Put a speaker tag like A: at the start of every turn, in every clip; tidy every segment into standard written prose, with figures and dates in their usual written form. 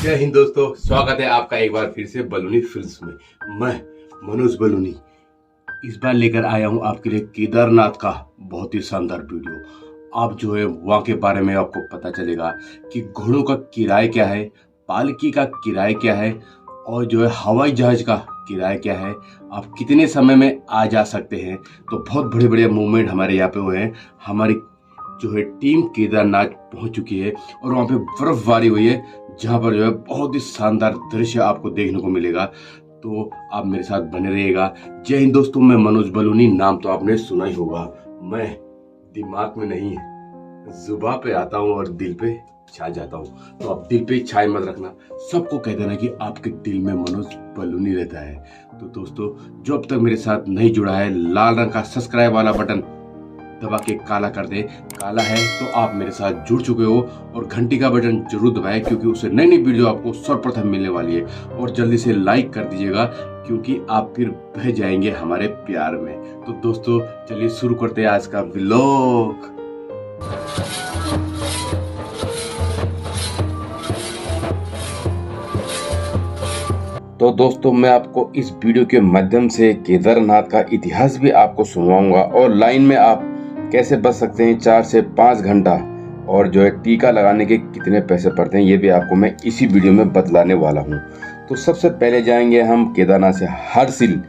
A: जय हिंद दोस्तों, स्वागत है आपका एक बार फिर से बलूनी फिल्म्स में। मैं मनोज बलूनी इस बार लेकर आया हूं आपके लिए केदारनाथ का बहुत ही शानदार वीडियो। आप जो है वहाँ के बारे में आपको पता चलेगा कि घोड़ों का किराया क्या है, पालकी का किराया क्या है और जो है हवाई जहाज का किराया क्या है, आप कितने समय में आ जा सकते हैं। तो बहुत बड़े बड़े मूवमेंट हमारे यहाँ पे हुए हैं। हमारी जो है टीम केदारनाथ पहुंच चुकी है और वहाँ पे बर्फबारी हुई है, जहाँ पर जो है बहुत ही शानदार दृश्य आपको देखने को मिलेगा। तो आप मेरे साथ बने रहिएगा। जय हिंद दोस्तों, मैं मनोज बलूनी, नाम तो आपने सुना ही होगा। मैं दिमाग में नहीं, जुबान पे आता हूँ और दिल पे छा जाता हूँ। तो आप दिल पे छाए मत रखना, सबको कह देना कि आपके दिल में मनोज बलूनी रहता है। तो दोस्तों, जो अब तक मेरे साथ नहीं जुड़ा है, लाल रंग का सब्सक्राइब वाला बटन दबा के काला कर दे। काला है तो आप मेरे साथ जुड़ चुके हो, और घंटी का बटन जरूर दबाएं क्योंकि उससे नई नई वीडियो आपको सर्वप्रथम मिलने वाली है। और जल्दी से लाइक कर दीजिएगा क्योंकि आप फिर बह जाएंगे हमारे प्यार में। तो दोस्तों, चलिए शुरू करते हैं आज का व्लॉग। तो दोस्तों, मैं आपको इस वीडियो के माध्यम से केदारनाथ का इतिहास भी आपको सुनवाऊंगा और लाइन में आप कैसे बच सकते हैं 4 से 5 घंटा, और जो है टीका लगाने के कितने पैसे पड़ते हैं ये भी आपको मैं इसी वीडियो में बतलाने वाला हूं। तो सबसे पहले जाएंगे हम केदारनाथ से हरसिल।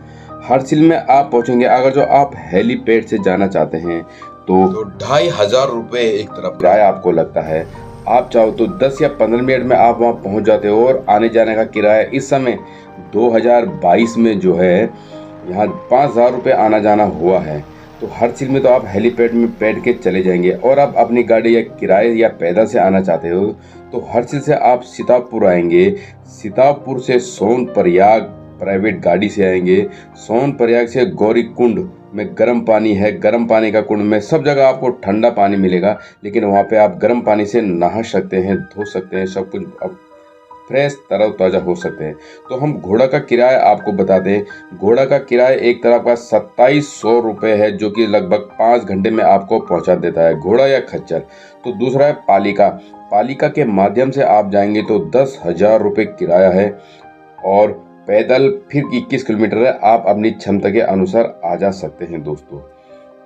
A: हरसिल में आप पहुंचेंगे। अगर जो आप हेलीपैड से जाना चाहते हैं तो 2500 रुपये एक तरफ किराया आपको लगता है। आप चाहो तो 10 या 15 मिनट में आप वहाँ पहुँच जाते हो। और आने जाने का किराया इस समय 2022 में जो है यहाँ 5000 रुपये आना जाना हुआ है। तो हरसिल में तो आप हेलीपैड में बैठ के चले जाएंगे। और आप अपनी गाड़ी या किराए या पैदल से आना चाहते हो तो हरसिल से आप सीतापुर आएंगे। सीतापुर से सोनप्रयाग प्राइवेट गाड़ी से आएंगे। सोनप्रयाग से गौरी कुंड में गर्म पानी है। गर्म पानी का कुंड में सब जगह आपको ठंडा पानी मिलेगा, लेकिन वहाँ पे आप गर्म पानी से नहा सकते हैं, धो सकते हैं, सब कुछ अब फ्रेश तरोताज़ा हो सकते हैं। तो हम घोड़ा का किराया आपको बता दें। घोड़ा का किराया एक तरफ का 2700 रुपये है, जो कि लगभग 5 घंटे में आपको पहुंचा देता है, घोड़ा या खच्चर। तो दूसरा है पालिका। पालिका के माध्यम से आप जाएंगे तो 10,000 रुपये किराया है और पैदल फिर 21 किलोमीटर है। आप अपनी क्षमता के अनुसार आ जा सकते हैं दोस्तों।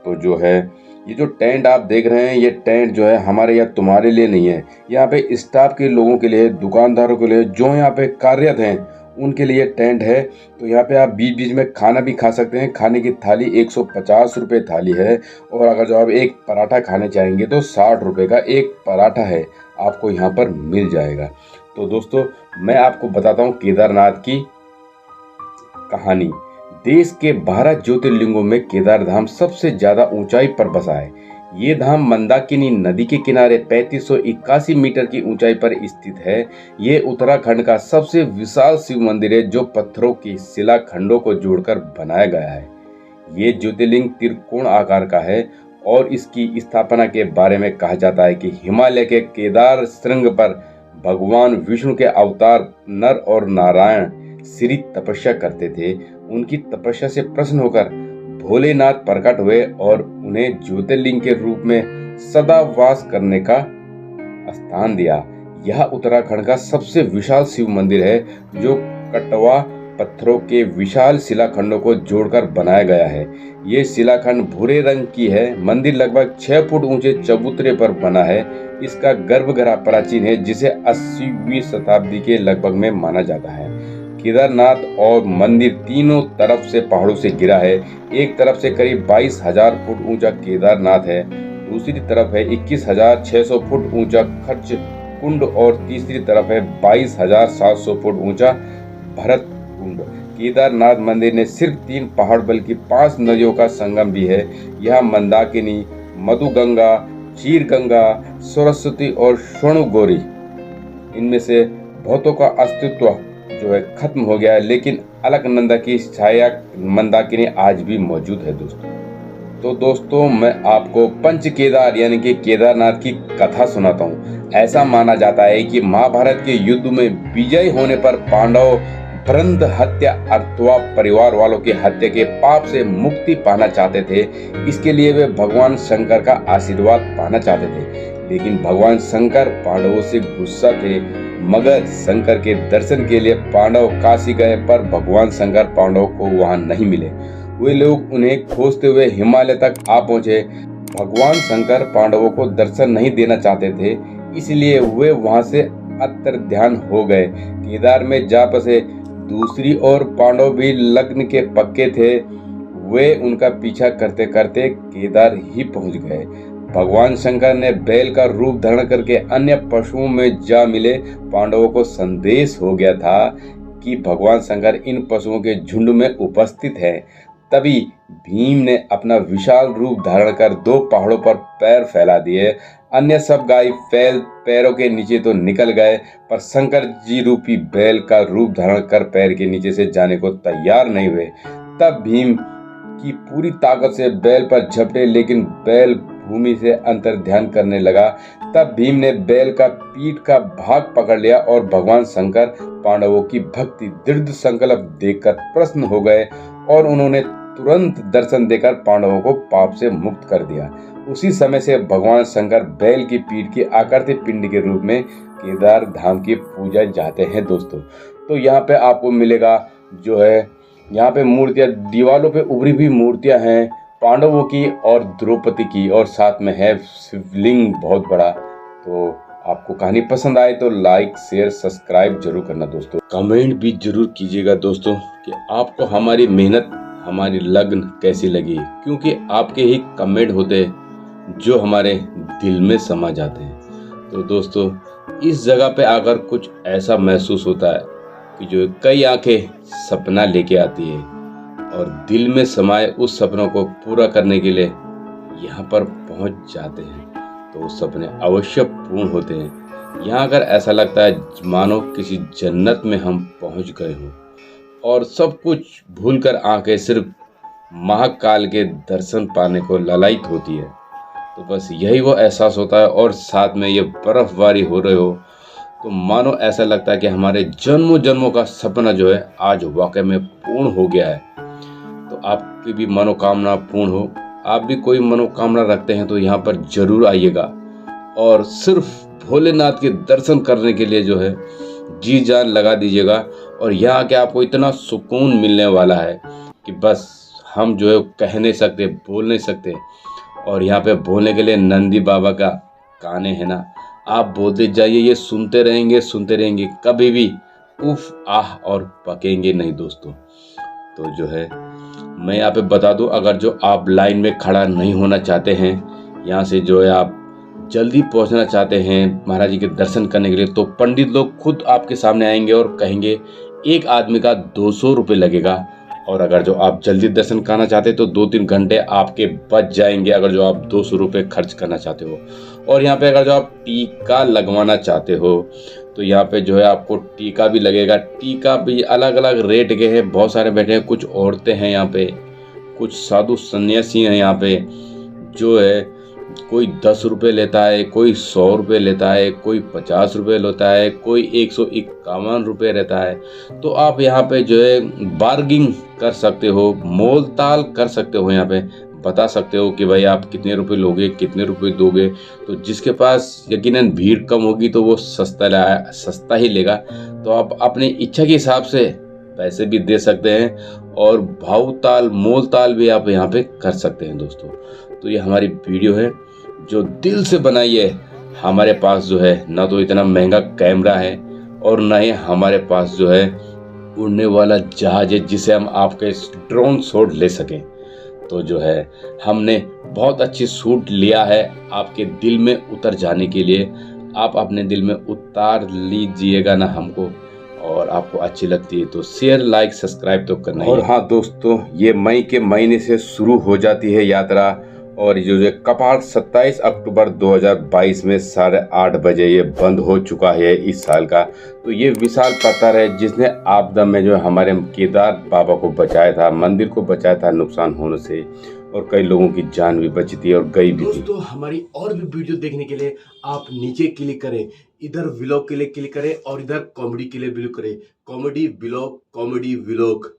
A: तो जो है ये जो टेंट आप देख रहे हैं, ये टेंट जो है हमारे या तुम्हारे लिए नहीं है, यहाँ पे स्टाफ के लोगों के लिए, दुकानदारों के लिए, जो यहाँ पे कार्यरत हैं उनके लिए टेंट है। तो यहाँ पे आप बीच बीच में खाना भी खा सकते हैं। खाने की थाली 150 रुपये थाली है। और अगर जो आप एक पराठा खाने चाहेंगे तो 60 रुपये का एक पराठा है, आपको यहाँ पर मिल जाएगा। तो दोस्तों, मैं आपको बताता हूँ केदारनाथ की कहानी। देश के 12 ज्योतिर्लिंगों में केदार धाम सबसे ज्यादा ऊंचाई पर बसा है। ये धाम मंदाकिनी नदी के किनारे 3581 मीटर की ऊंचाई पर स्थित है। ये उत्तराखंड का सबसे विशाल शिव मंदिर है, जो पत्थरों की शिलाखंडों को जोड़कर बनाया गया है। ये ज्योतिर्लिंग त्रिकोण आकार का है और इसकी स्थापना के बारे में कहा जाता है कि हिमालय के केदार श्रृंग पर भगवान विष्णु के अवतार नर और नारायण श्री तपस्या करते थे। उनकी तपस्या से प्रसन्न होकर भोलेनाथ प्रकट हुए और उन्हें ज्योतिर्लिंग के रूप में सदा वास करने का स्थान दिया। यह उत्तराखंड का सबसे विशाल शिव मंदिर है, जो कटवा पत्थरों के विशाल शिलाखंडों को जोड़कर बनाया गया है। ये शिलाखंड भूरे रंग की है। मंदिर लगभग 6 फुट ऊंचे चबूतरे पर बना है। इसका गर्भगृह प्राचीन है, जिसे 80वीं शताब्दी के लगभग में माना जाता है। केदारनाथ और मंदिर तीनों तरफ से पहाड़ों से घिरा है। एक तरफ से करीब 22,000 फुट ऊंचा केदारनाथ है, दूसरी तरफ है 21,600 फुट ऊंचा खच्च कुंड और तीसरी तरफ है 22,700 फुट ऊंचा भरत कुंड। केदारनाथ मंदिर ने सिर्फ 3 पहाड़ बल्कि 5 नदियों का संगम भी है। यह मंदाकिनी, मधुगंगा, चीरगंगा, सरस्वती और स्वर्णगौरी, इनमें से बहुतों का अस्तित्व जो है खत्म हो गया है, लेकिन अलकनंदा की छाया मंदाकिनी आज भी मौजूद है दोस्तों। तो दोस्तों, मैं आपको पंच केदार यानी कि केदारनाथ की कथा सुनाता हूँ। ऐसा माना जाता है कि महाभारत के युद्ध में विजय होने पर पांडव ब्रंद हत्या अथवा परिवार वालों की हत्या के पाप से मुक्ति पाना चाहते थे। इसके लिए वे भगवान शंकर का आशीर्वाद पाना चाहते थे, लेकिन भगवान शंकर पांडवों से गुस्सा थे मगर शंकर के दर्शन के लिए पांडव काशी गए, पर भगवान शंकर पांडवों को वहां नहीं मिले। वे लोग उन्हें खोजते हुए हिमालय तक आ पहुंचे। भगवान शंकर पांडवों को दर्शन नहीं देना चाहते थे, इसलिए वे वहां से अंतर्ध्यान हो गए, केदार में जा बसे। दूसरी ओर पांडव भी लग्न के पक्के थे, वे उनका पीछा करते करते केदार ही पहुंच गए। भगवान शंकर ने बैल का रूप धारण करके अन्य पशुओं में जा मिले। पांडवों को संदेश हो गया था कि भगवान शंकर इन पशुओं के झुंड में उपस्थित है। तभी भीम ने अपना विशाल रूप धारण कर 2 पहाड़ों पर पैर फैला दिए। अन्य सब गाय पैरों के नीचे तो निकल गए, पर शंकर जी रूपी बैल का रूप धारण कर पैर के नीचे से जाने को तैयार नहीं हुए। तब भीम की पूरी ताकत से बैल पर झपटे, लेकिन बैल भूमि से अंतर्ध्यान करने लगा। तब भीम ने बैल का पीठ का भाग पकड़ लिया और भगवान शंकर पांडवों की भक्ति दृढ़ संकल्प देखकर प्रसन्न हो गए और उन्होंने तुरंत दर्शन देकर पांडवों को पाप से मुक्त कर दिया। उसी समय से भगवान शंकर बैल की पीठ की आकृति पिंड के रूप में केदार धाम की पूजा जाते हैं दोस्तों। तो यहाँ पे आपको मिलेगा जो है, यहाँ पे मूर्तियाँ, दीवारों पे उभरी हुई मूर्तियाँ हैं पांडवों की और द्रौपदी की, और साथ में है शिवलिंग बहुत बड़ा। तो आपको कहानी पसंद आए तो लाइक शेयर सब्सक्राइब जरूर करना दोस्तों। कमेंट भी जरूर कीजिएगा दोस्तों कि आपको हमारी मेहनत, हमारी लगन कैसी लगी, क्योंकि आपके ही कमेंट होते जो हमारे दिल में समा जाते हैं। तो दोस्तों, इस जगह पे आकर कुछ ऐसा महसूस होता है कि जो कई आंखें सपना लेके आती है और दिल में समाये उस सपनों को पूरा करने के लिए यहाँ पर पहुँच जाते हैं, तो वो सपने अवश्य पूर्ण होते हैं। यहाँ अगर ऐसा लगता है मानो किसी जन्नत में हम पहुँच गए हों और सब कुछ भूलकर आंखें सिर्फ महाकाल के दर्शन पाने को ललायित होती है। तो बस यही वो एहसास होता है, और साथ में ये बर्फबारी हो रही हो तो मानो ऐसा लगता है कि हमारे जन्मों जन्मों का सपना जो है आज वाकई में पूर्ण हो गया है। तो आपकी भी मनोकामना पूर्ण हो। आप भी कोई मनोकामना रखते हैं तो यहाँ पर जरूर आइएगा और सिर्फ भोलेनाथ के दर्शन करने के लिए जो है जी जान लगा दीजिएगा। और यहाँ के आपको इतना सुकून मिलने वाला है कि बस हम जो है कह नहीं सकते, बोल नहीं सकते। और यहाँ पे बोलने के लिए नंदी बाबा का गाने हैं ना, आप बोलते जाइए, ये सुनते रहेंगे, कभी भी उफ आह और पकेंगे नहीं दोस्तों। तो जो है मैं यहाँ पे बता दूं, अगर जो आप लाइन में खड़ा नहीं होना चाहते हैं, यहाँ से जो है आप जल्दी पहुँचना चाहते हैं महाराज जी के दर्शन करने के लिए, तो पंडित लोग खुद आपके सामने आएंगे और कहेंगे एक आदमी का 200 रुपये लगेगा। और अगर जो आप जल्दी दर्शन करना चाहते हैं तो 2-3 घंटे आपके बच जाएंगे, अगर जो आप 200 रुपये खर्च करना चाहते हो। और यहाँ पे अगर जो आप टीका लगवाना चाहते हो तो यहाँ पे जो है आपको टीका भी लगेगा। टीका भी अलग अलग रेट के हैं, बहुत सारे बैठे हैं, कुछ औरतें हैं यहाँ पे, कुछ साधु सन्यासी हैं यहाँ पे, जो है कोई 10 रुपये लेता है, कोई 100 रुपये लेता है, कोई 50 रुपये लेता है, कोई 151 रुपये रहता है। तो आप यहाँ पे जो है बार्गिंग कर सकते हो, मोल ताल कर सकते हो, यहाँ पे बता सकते हो कि भाई आप कितने रुपए लोगे, कितने रुपए दोगे। तो जिसके पास यकीनन भीड़ कम होगी तो वो सस्ता ही लेगा। तो आप अपनी इच्छा के हिसाब से पैसे भी दे सकते हैं और भाव ताल मोल ताल भी आप यहाँ पे कर सकते हैं दोस्तों। तो ये हमारी वीडियो है जो दिल से बनाई है। हमारे पास जो है ना तो इतना महंगा कैमरा है और ना ही हमारे पास जो है उड़ने वाला जहाज है जिसे हम आपके ड्रोन शॉट ले सकें। तो जो है हमने बहुत अच्छी शूट लिया है आपके दिल में उतर जाने के लिए। आप अपने दिल में उतार लीजिएगा ना हमको, और आपको अच्छी लगती है तो शेयर लाइक सब्सक्राइब तो करना ही। और हाँ दोस्तों, ये मई के महीने से शुरू हो जाती है यात्रा, और जो कपाट 27 अक्टूबर 2022 में 8:30 बजे ये बंद हो चुका है इस साल का। तो ये विशाल पत्थर है जिसने आपदा में जो हमारे केदार बाबा को बचाया था, मंदिर को बचाया था नुकसान होने से, और कई लोगों की जान भी बची थी और गई भी थी।
B: दोस्तों, हमारी और भी वीडियो देखने के लिए आप नीचे क्लिक करें, इधर व्लॉग के लिए क्लिक करें और इधर कॉमेडी के लिए व्लॉग करें। Comedy vlog